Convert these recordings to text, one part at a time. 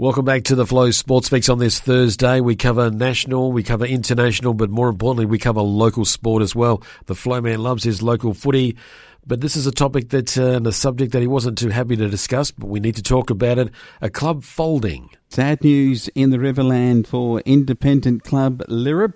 Welcome back to the Flow Sports Fix on this Thursday. We cover national, we cover international, but more importantly, we cover local sport as well. The Flowman loves his local footy, but this is a topic and a subject that he wasn't too happy to discuss, but we need to talk about it. A club folding. Sad news in the Riverland for independent club Lyrup.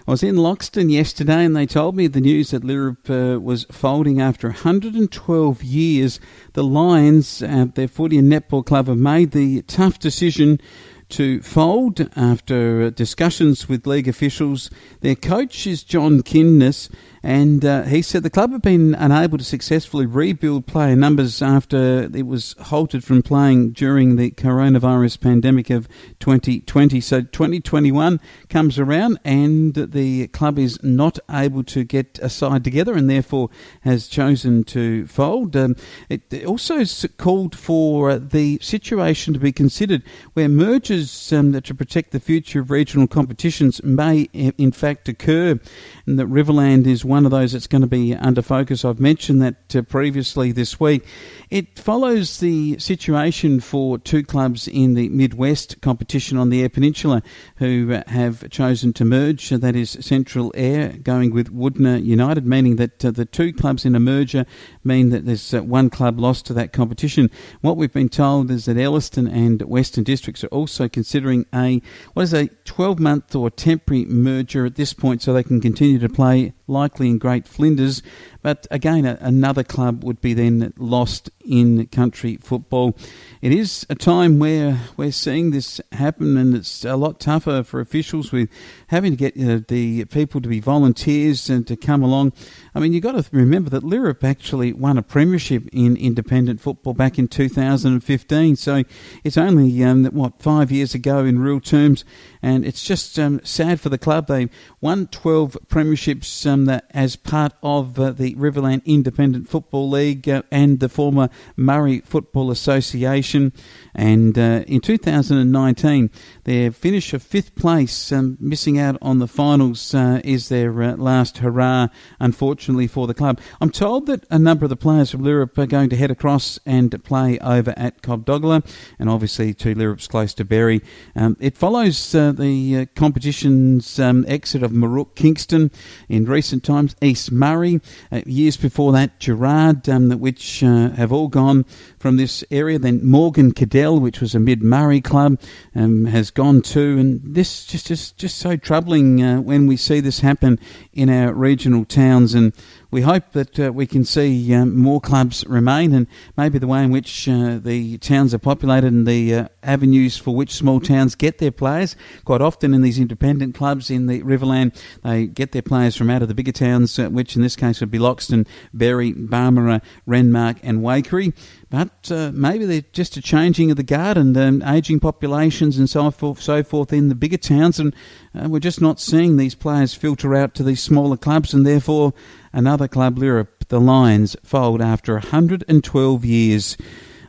I was in Loxton yesterday and they told me the news that Lyrup was folding after 112 years. The Lions, their footy and netball club, have made the tough decision to fold after discussions with league officials. Their coach is John Kinnis, and he said the club have been unable to successfully rebuild player numbers after it was halted from playing during the coronavirus pandemic of 2020. So 2021 comes around and the club is not able to get a side together and therefore has chosen to fold. It also called for the situation to be considered where mergers to protect the future of regional competitions may in fact occur, and that Riverland is one of those that's going to be under focus. I've mentioned that previously this week. It follows the situation for two clubs in the Midwest competition on the Eyre Peninsula who have chosen to merge. That is Central Eyre going with Woodner United, meaning that the two clubs in a merger mean that there's one club lost to that competition. What we've been told is that Elliston and Western Districts are also considering a 12-month or temporary merger at this point so they can continue to play likely in Great Flinders. But again, another club would be then lost in country football. It is a time where we're seeing this happen, and it's a lot tougher for officials with having to get the people to be volunteers and to come along. I mean, you've got to remember that Lyrup actually won a premiership in independent football back in 2015. So it's only, 5 years ago in real terms. And it's just sad for the club. They won 12 premierships as part of the Riverland Independent Football League and the former Murray Football Association. And in 2019, their finish of 5th place, missing out on the finals, is their last hurrah, unfortunately, for the club. I'm told that a number of the players from Lyrup are going to head across and play over at Cobdogala, and obviously to Lyrup's close to Berry. It follows the competition's exit of Marook Kingston in recent times, East Murray, years before that Gerard, which have all gone from this area. Then Morgan Cadell, which was a Mid-Murray club, has gone too, and this just so troubling when we see this happen in our regional towns. And we hope that we can see more clubs remain, and maybe the way in which the towns are populated and the avenues for which small towns get their players. Quite often in these independent clubs in the Riverland, they get their players from out of the bigger towns, which in this case would be Loxton, Berry, Barmera, Renmark and Waikerie. But maybe they're just a changing of the guard and ageing populations and so forth in the bigger towns, and we're just not seeing these players filter out to these smaller clubs, and therefore another club, Lyrup, the Lions, fold after 112 years.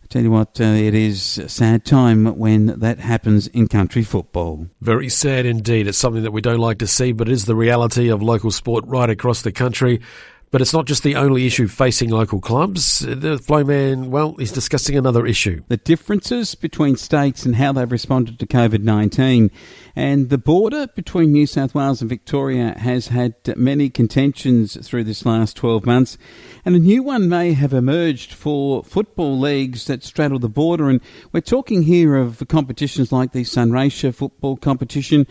I tell you what, it is a sad time when that happens in country football. Very sad indeed. It's something that we don't like to see, but it is the reality of local sport right across the country. But it's not just the only issue facing local clubs. The Flowman, he's discussing another issue. The differences between states and how they've responded to COVID-19. And the border between New South Wales and Victoria has had many contentions through this last 12 months. And a new one may have emerged for football leagues that straddle the border. And we're talking here of competitions like the Sunraysia football competition,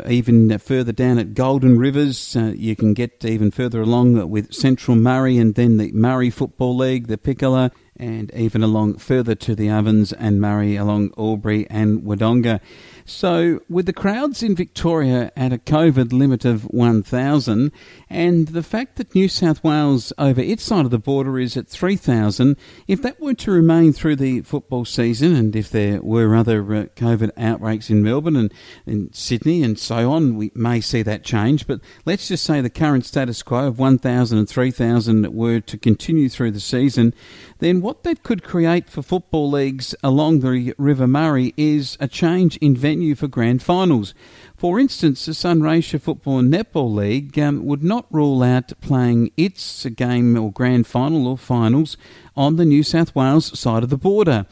even further down at Golden Rivers. You can get even further along with Central Murray and then the Murray Football League, the Piccola, and even along further to the Ovens and Murray along Albury and Wodonga. So with the crowds in Victoria at a COVID limit of 1,000 and the fact that New South Wales over its side of the border is at 3,000, if that were to remain through the football season and if there were other COVID outbreaks in Melbourne and in Sydney and so on, we may see that change. But let's just say the current status quo of 1,000 and 3,000 were to continue through the season, then what that could create for football leagues along the River Murray is a change in venue for grand finals. For instance, the Sunraysia Football and Netball League would not rule out playing its game or grand final or finals on the New South Wales side of the border.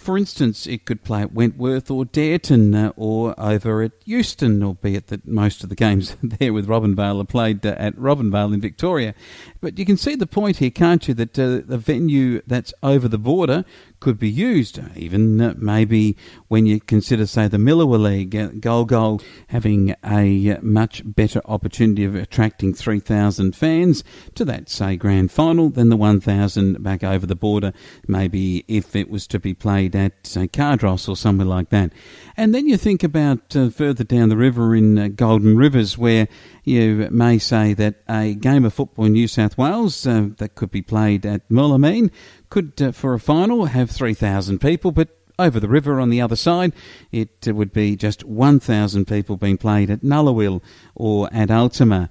for instance, it could play at Wentworth or Dareton or over at Euston, albeit that most of the games there with Robinvale are played at Robinvale in Victoria. But you can see the point here, can't you, that the venue that's over the border could be used, even maybe when you consider, say, the Millewa League, Golgol having a much better opportunity of attracting 3,000 fans to that, say, grand final than the 1,000 back over the border, maybe if it was to be played at, say, Cardross or somewhere like that. And then you think about further down the river in Golden Rivers, where you may say that a game of football in New South Wales that could be played at Moolameen could, for a final, have 3,000 people, but over the river on the other side, it would be just 1,000 people being played at Nullawil or at Ultima.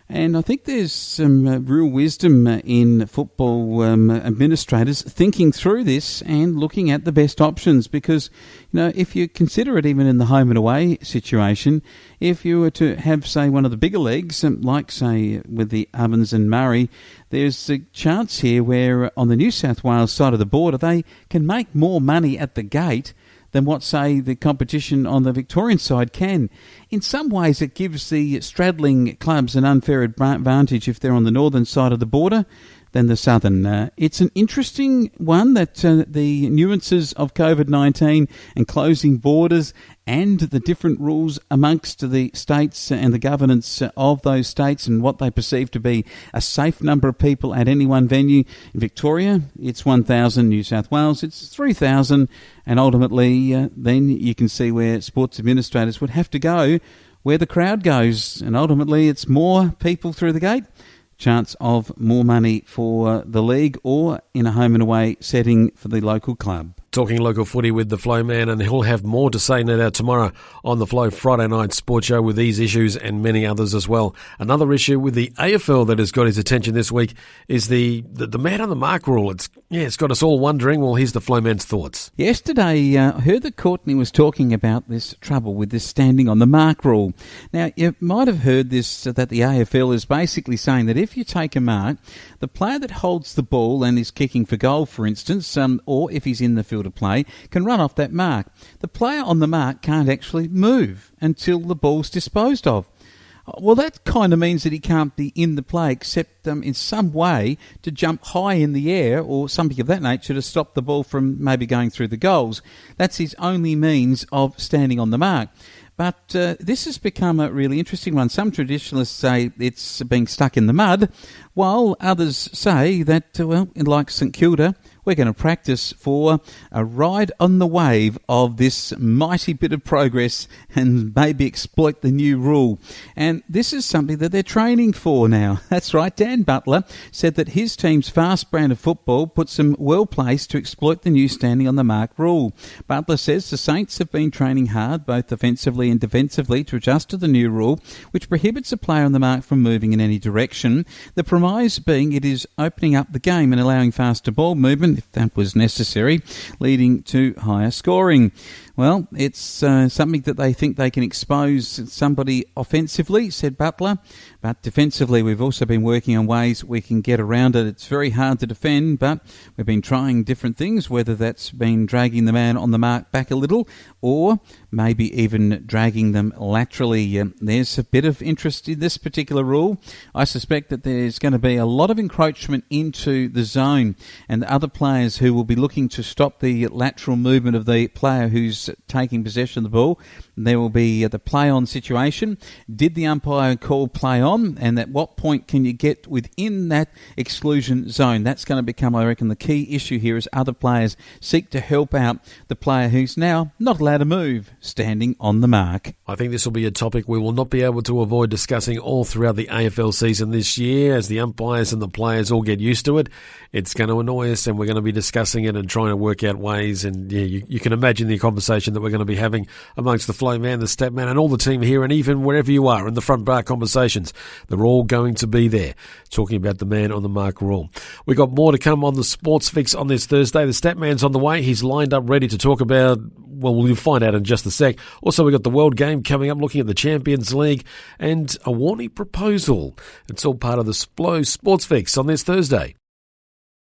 And I think there's some real wisdom in football administrators thinking through this and looking at the best options, because, if you consider it even in the home and away situation, if you were to have, say, one of the bigger leagues, like, say, with the Ovens and Murray, there's a chance here where on the New South Wales side of the border they can make more money at the gate than what, say, the competition on the Victorian side can. In some ways, it gives the straddling clubs an unfair advantage if they're on the northern side of the border than the southern. It's an interesting one that the nuances of COVID-19 and closing borders and the different rules amongst the states and the governance of those states and what they perceive to be a safe number of people at any one venue. In Victoria, it's 1,000. New South Wales, it's 3,000. And ultimately, then you can see where sports administrators would have to go where the crowd goes. And ultimately, it's more people through the gate, chance of more money for the league or in a home and away setting for the local club. Talking local footy with the Flowman, and he'll have more to say no doubt tomorrow on the Flow Friday night sports show with these issues and many others as well. Another issue with the AFL that has got his attention this week is the man on the mark rule. It's got us all wondering. Well, here's the Flowman's thoughts. Yesterday, I heard that Courtney was talking about this trouble with this standing on the mark rule. Now, you might have heard this, that the AFL is basically saying that if you take a mark, the player that holds the ball and is kicking for goal, for instance, or if he's in the field of play, can run off that mark. The player on the mark can't actually move until the ball's disposed of. Well, that kind of means that he can't be in the play except in some way to jump high in the air or something of that nature to stop the ball from maybe going through the goals. That's his only means of standing on the mark. But this has become a really interesting one. Some traditionalists say it's being stuck in the mud, while others say that, like St Kilda, we're going to practice for a ride on the wave of this mighty bit of progress and maybe exploit the new rule. And this is something that they're training for now. That's right, Dan Butler said that his team's fast brand of football puts them well placed to exploit the new standing on the mark rule. Butler says the Saints have been training hard, both offensively and defensively, to adjust to the new rule, which prohibits a player on the mark from moving in any direction. The premise being it is opening up the game and allowing faster ball movement, if that was necessary, leading to higher scoring. Well, it's something that they think they can expose somebody offensively, said Butler. But defensively, we've also been working on ways we can get around it. It's very hard to defend, but we've been trying different things, whether that's been dragging the man on the mark back a little or maybe even dragging them laterally. There's a bit of interest in this particular rule. I suspect that there's going to be a lot of encroachment into the zone, and the other players who will be looking to stop the lateral movement of the player who's taking possession of the ball. There will be the play-on situation. Did the umpire call play-on? And at what point can you get within that exclusion zone? That's going to become, I reckon, the key issue here as other players seek to help out the player who's now not allowed to move, standing on the mark. I think this will be a topic we will not be able to avoid discussing all throughout the AFL season this year as the umpires and the players all get used to it. It's going to annoy us, and we're going to be discussing it and trying to work out ways. And you can imagine the conversation that we're going to be having amongst the flow man, the stat man, and all the team here, and even wherever you are in the front bar conversations. They're all going to be there talking about the man on the mark rule. We've got more to come on the Sports Fix on this Thursday. The stat man's on the way. He's lined up ready to talk about, well, we'll find out in just a sec. Also, we've got the World Game coming up, looking at the Champions League, and a warning proposal. It's all part of the Flow Sports Fix on this Thursday.